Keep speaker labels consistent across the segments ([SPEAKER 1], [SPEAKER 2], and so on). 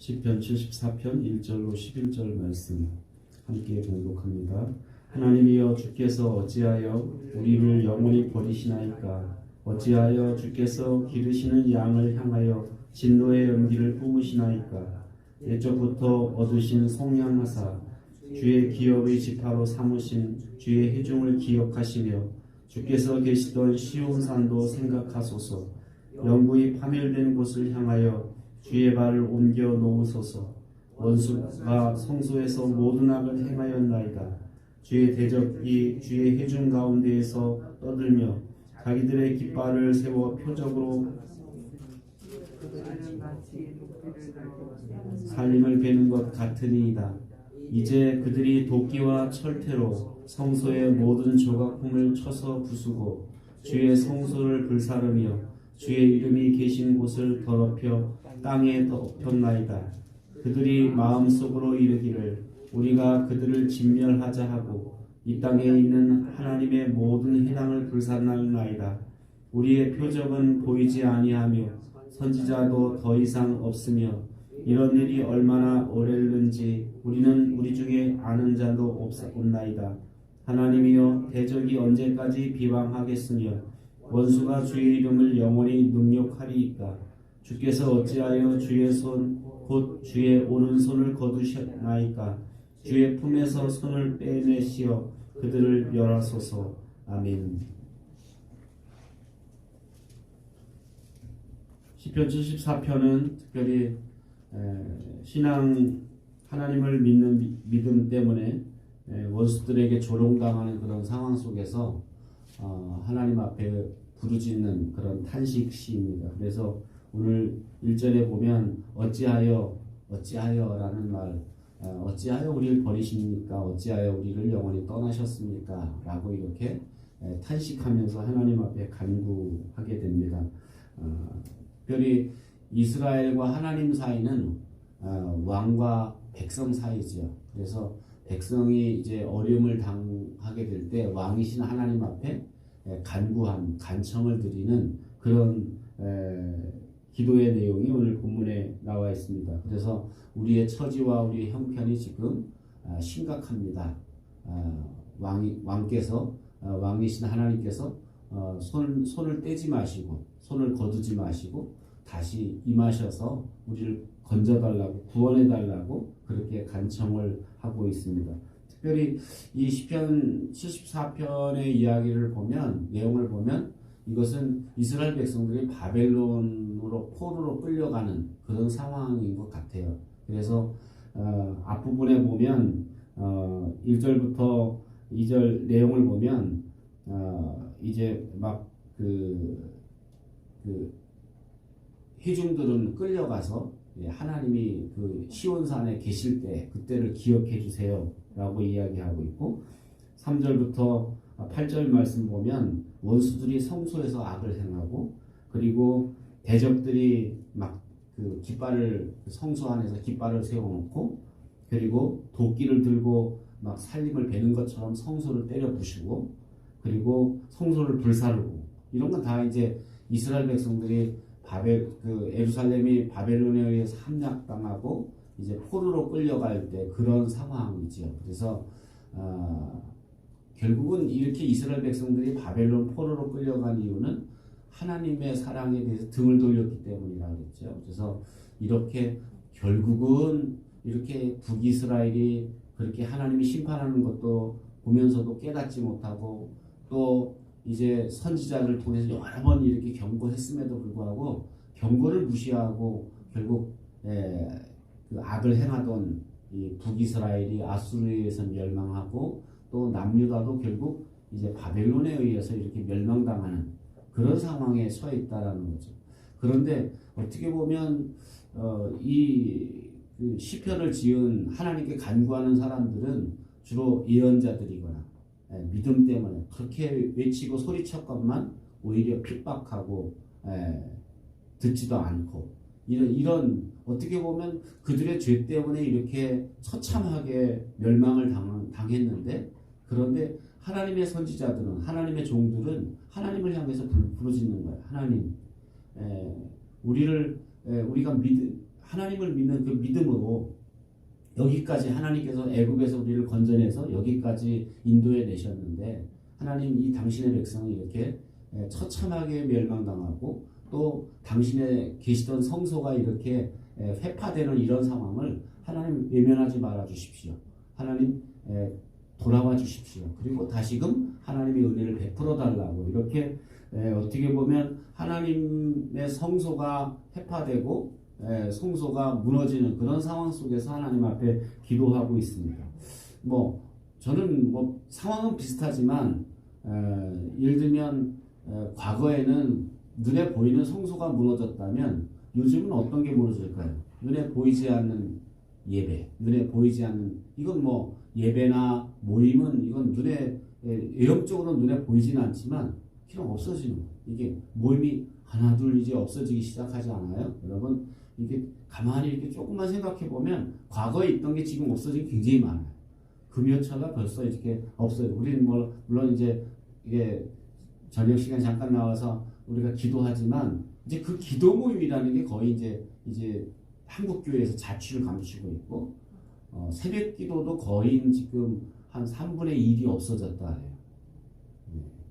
[SPEAKER 1] 시편 74편 1절로 11절 말씀 함께 봉독합니다. 하나님이여, 주께서 어찌하여 우리를 영원히 버리시나이까? 어찌하여 주께서 기르시는 양을 향하여 진노의 연기를 뿜으시나이까? 옛적부터 얻으신 속량하사 주의 기업의 지파로 삼으신 주의 회중을 기억하시며 주께서 계시던 시온산도 생각하소서. 영구히 파멸된 곳을 향하여 주의 발을 옮겨 놓으소서. 원수가 성소에서 모든 악을 행하였나이다. 주의 대적이 주의 회중 가운데에서 떠들며 자기들의 깃발을 세워 표적으로 살림을 베는 것 같으니이다. 이제 그들이 도끼와 철퇴로 성소의 모든 조각품을 쳐서 부수고 주의 성소를 불사르며 주의 이름이 계신 곳을 더럽혀 땅에 덮였나이다. 그들이 마음속으로 이르기를 우리가 그들을 진멸하자 하고 이 땅에 있는 하나님의 모든 회당을 불살라나이다. 우리의 표적은 보이지 아니하며 선지자도 더 이상 없으며 이런 일이 얼마나 오래는지 우리는 우리 중에 아는 자도 없나이다. 하나님이여, 대적이 언제까지 비방하겠으며 원수가 주의 이름을 영원히 능욕하리이까? 주께서 어찌하여 주의 손 곧 주의 오른손을 거두셨나이까? 주의 품에서 손을 빼내시어 그들을 멸하소서. 아멘. 시편 74편은 특별히 신앙 하나님을 믿는 믿음 때문에 원수들에게 조롱당하는 그런 상황 속에서 하나님 앞에 부르짖는 그런 탄식 시입니다. 그래서 오늘 1절에 보면 어찌하여라는 말, 어찌하여 우리를 버리십니까? 어찌하여 우리를 영원히 떠나셨습니까? 라고 이렇게 탄식하면서 하나님 앞에 간구하게 됩니다. 특별히 이스라엘과 하나님 사이는 왕과 백성 사이죠. 그래서 백성이 이제 어려움을 당하게 될 때 왕이신 하나님 앞에 간구한 간청을 드리는 그런 기도의 내용이 오늘 본문에 나와 있습니다. 그래서 우리의 처지와 우리의 형편이 지금 심각합니다. 왕께서 왕이신 하나님께서 손을 떼지 마시고 손을 거두지 마시고 다시 임하셔서 우리를 건져달라고 구원해달라고 그렇게 간청을 하고 있습니다. 특별히 이 시편 74편의 이야기를 보면 내용을 보면 이것은 이스라엘 백성들이 바벨론으로 포로로 끌려가는 그런 상황인 것 같아요. 그래서 앞부분에 보면 1절부터 2절 내용을 보면 이제 막 회중들은 끌려가서 하나님이 그 시온산에 계실 때 그때를 기억해 주세요 라고 이야기하고 있고 3절부터 8절 말씀 보면 원수들이 성소에서 악을 행하고 그리고 대적들이 막 그 깃발을 성소 안에서 깃발을 세워놓고 그리고 도끼를 들고 막 살림을 베는 것처럼 성소를 때려 부수고 그리고 성소를 불사르고 이런 건 다 이제 이스라엘 백성들이 예루살렘이 바벨론에 의해서 함락당하고 이제 포로로 끌려갈 때 그런 상황이죠. 그래서 결국은 이렇게 이스라엘 백성들이 바벨론 포로로 끌려간 이유는 하나님의 사랑에 대해서 등을 돌렸기 때문이라고 했죠. 그래서 이렇게 결국은 이렇게 북이스라엘이 그렇게 하나님이 심판하는 것도 보면서도 깨닫지 못하고 또 이제 선지자를 통해서 여러 번 이렇게 경고했음에도 불구하고 경고를 무시하고 결국 그 악을 행하던 이 북이스라엘이 아수르에 의해서 멸망하고 또 남유다도 결국 이제 바벨론에 의해서 이렇게 멸망당하는 그런 상황에 처해 있다라는 거죠. 그런데 어떻게 보면 그 시편을 지은 하나님께 간구하는 사람들은 주로 예언자들이거나 믿음 때문에 그렇게 외치고 소리쳤건만 오히려 핍박하고 듣지도 않고 이런 어떻게 보면 그들의 죄 때문에 이렇게 처참하게 멸망을 당했는데 그런데 하나님의 선지자들은 하나님의 종들은 하나님을 향해서 부르짖는 거예요. 하나님, 우리가 하나님을 믿는 그 믿음으로 여기까지 하나님께서 애굽에서 우리를 건져내서 여기까지 인도해 내셨는데 하나님 이 당신의 백성이 이렇게 처참하게 멸망당하고 또 당신의 계시던 성소가 이렇게 회파되는 이런 상황을 하나님 외면하지 말아 주십시오. 하나님 돌아와 주십시오. 그리고 다시금 하나님의 은혜를 베풀어 달라고 이렇게 어떻게 보면 하나님의 성소가 회파되고 성소가 무너지는 그런 상황 속에서 하나님 앞에 기도하고 있습니다. 저는 상황은 비슷하지만 예를 들면 과거에는 눈에 보이는 성소가 무너졌다면 요즘은 어떤 게 무너질까요? 눈에 보이지 않는 예배, 눈에 보이지 않는 이건 예배나 모임은 이건 눈에 외형적으로 눈에 보이지는 않지만 그냥 없어지는 이게 모임이 하나 둘 이제 없어지기 시작하지 않아요? 여러분 이게 가만히 이렇게 조금만 생각해 보면 과거에 있던 게 지금 없어지기 굉장히 많아요. 금요초가 벌써 이렇게 없어요. 우리는 물론 이제 이게 저녁 시간 잠깐 나와서 우리가 기도하지만 이제 그 기도 모임이라는 게 거의 이제 한국 교회에서 자취를 감추고 있고 새벽 기도도 거의 지금 한 3분의 1이 없어졌다 해요.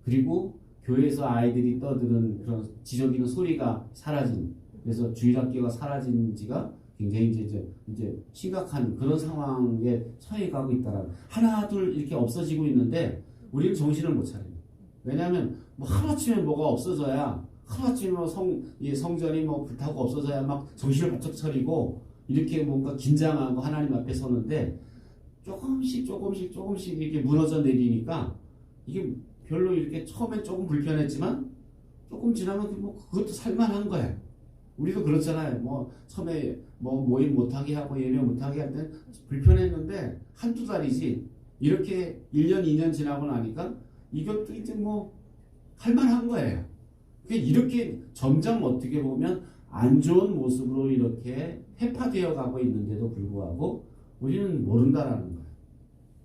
[SPEAKER 1] 그리고 교회에서 아이들이 떠드는 그런 지저귀는 소리가 사라진 그래서 주일학교가 사라진 지가 굉장히 이제 심각한 그런 상황에 처해 가고 있다라는 하나 둘 이렇게 없어지고 있는데 우리는 정신을 못 차려요. 왜냐하면 하루아침에 뭐가 없어져야 하루아침에 성전이 불타고 없어져야 막 정신을 바짝 차리고 이렇게 뭔가 긴장하고 하나님 앞에 서는데 조금씩 이렇게 무너져 내리니까 이게 별로 이렇게 처음엔 조금 불편했지만 조금 지나면 그것도 살만한 거예요. 우리도 그렇잖아요. 처음에 모임 못하게 하고 예배 못하게 할 때 불편했는데 한두 달이지 이렇게 1년 2년 지나고 나니까 이것도 이제 할만한 거예요. 이렇게 점점 어떻게 보면 안 좋은 모습으로 이렇게 회파되어 가고 있는데도 불구하고 우리는 모른다라는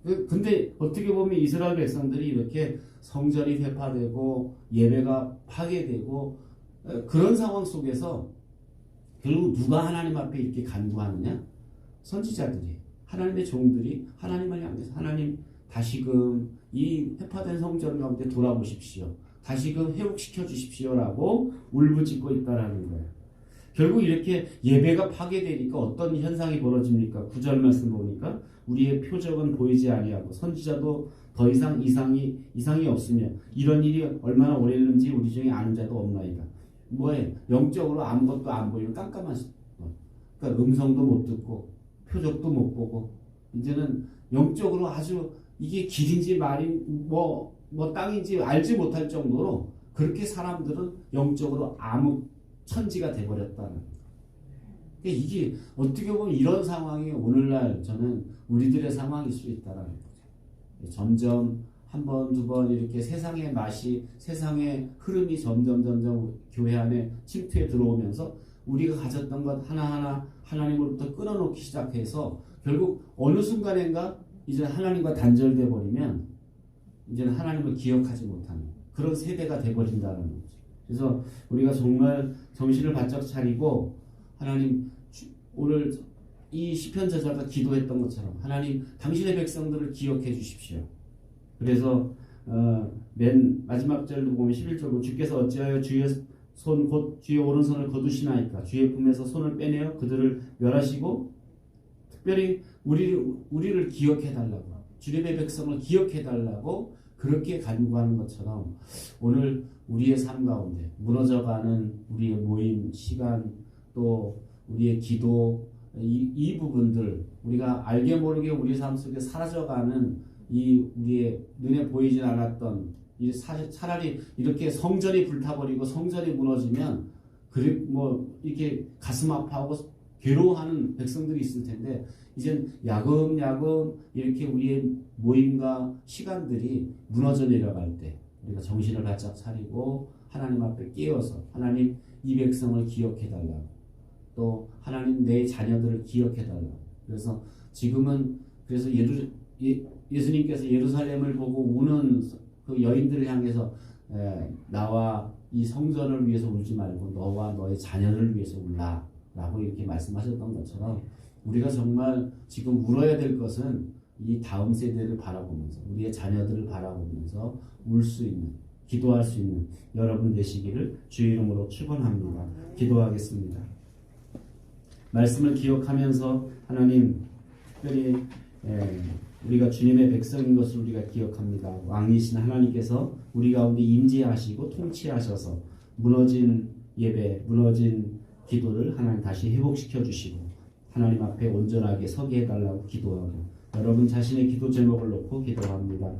[SPEAKER 1] 거예요. 근데 어떻게 보면 이스라엘 백성들이 이렇게 성전이 회파되고 예배가 파괴되고 그런 상황 속에서 결국 누가 하나님 앞에 이렇게 간구하느냐? 선지자들이 하나님의 종들이 하나님을 향해서 하나님 다시금 이 회파된 성전 가운데 돌아보십시오. 다시금 회복시켜 주십시오라고 울부짖고 있다라는 거예요. 결국 이렇게 예배가 파괴되니까 어떤 현상이 벌어집니까? 9절 말씀 보니까 우리의 표적은 보이지 아니하고 선지자도 더 이상 이상이 없으며 이런 일이 얼마나 오래했는지 우리 중에 아는 자도 없나이다. 영적으로 아무것도 안 보이는 깜깜한 그러니까 음성도 못 듣고 표적도 못 보고 이제는 영적으로 아주 이게 길인지 말인 땅인지 알지 못할 정도로 그렇게 사람들은 영적으로 아무 천지가 돼버렸다는 거예요. 이게 어떻게 보면 이런 상황이 오늘날 저는 우리들의 상황일 수 있다는 거죠. 점점 한 번, 두 번 이렇게 세상의 맛이 세상의 흐름이 점점 교회 안에 침투해 들어오면서 우리가 가졌던 것 하나하나 하나님으로부터 끊어놓기 시작해서 결국 어느 순간인가 이제 하나님과 단절돼 버리면 이제는 하나님을 기억하지 못하는 그런 세대가 돼버린다는 거죠. 그래서 우리가 정말 정신을 바짝 차리고 하나님 오늘 이 시편 저자가 기도했던 것처럼 하나님 당신의 백성들을 기억해 주십시오. 그래서 맨 마지막 절도 보면 11절 주께서 어찌하여 주의 손 곧 주의 오른손을 거두시나이까 주의 품에서 손을 빼내어 그들을 멸하시고 특별히 우리를 기억해 달라고 주님의 백성을 기억해 달라고 그렇게 간구하는 것처럼 오늘 우리의 삶 가운데 무너져가는 우리의 모임 시간 또 우리의 기도 이 부분들 우리가 알게 모르게 우리 삶 속에 사라져가는 이 우리의 눈에 보이진 않았던 차라리 이렇게 성전이 불타버리고 성전이 무너지면 이렇게 가슴 아파하고 괴로워하는 백성들이 있을 텐데 이젠 야금야금 이렇게 우리의 모임과 시간들이 무너져 내려갈 때 우리가 정신을 바짝 차리고 하나님 앞에 깨어서 하나님 이 백성을 기억해 달라고 또 하나님 내 자녀들을 기억해 달라고 그래서 지금은 그래서 예수님께서 예루살렘을 보고 우는 그 여인들을 향해서 나와 이 성전을 위해서 울지 말고 너와 너의 자녀를 위해서 울라 라고 이렇게 말씀하셨던 것처럼 우리가 정말 지금 울어야 될 것은 이 다음 세대를 바라보면서 우리의 자녀들을 바라보면서 울 수 있는, 기도할 수 있는 여러분 되시기를 주의 이름으로 축원합니다. 기도하겠습니다. 말씀을 기억하면서 하나님 특별히 우리가 주님의 백성인 것을 우리가 기억합니다. 왕이신 하나님께서 우리 가운데 임재하시고 통치하셔서 무너진 예배, 무너진 기도를 하나님 다시 회복시켜 주시고 하나님 앞에 온전하게 서게 해달라고 기도하고 여러분 자신의 기도 제목을 놓고 기도합니다.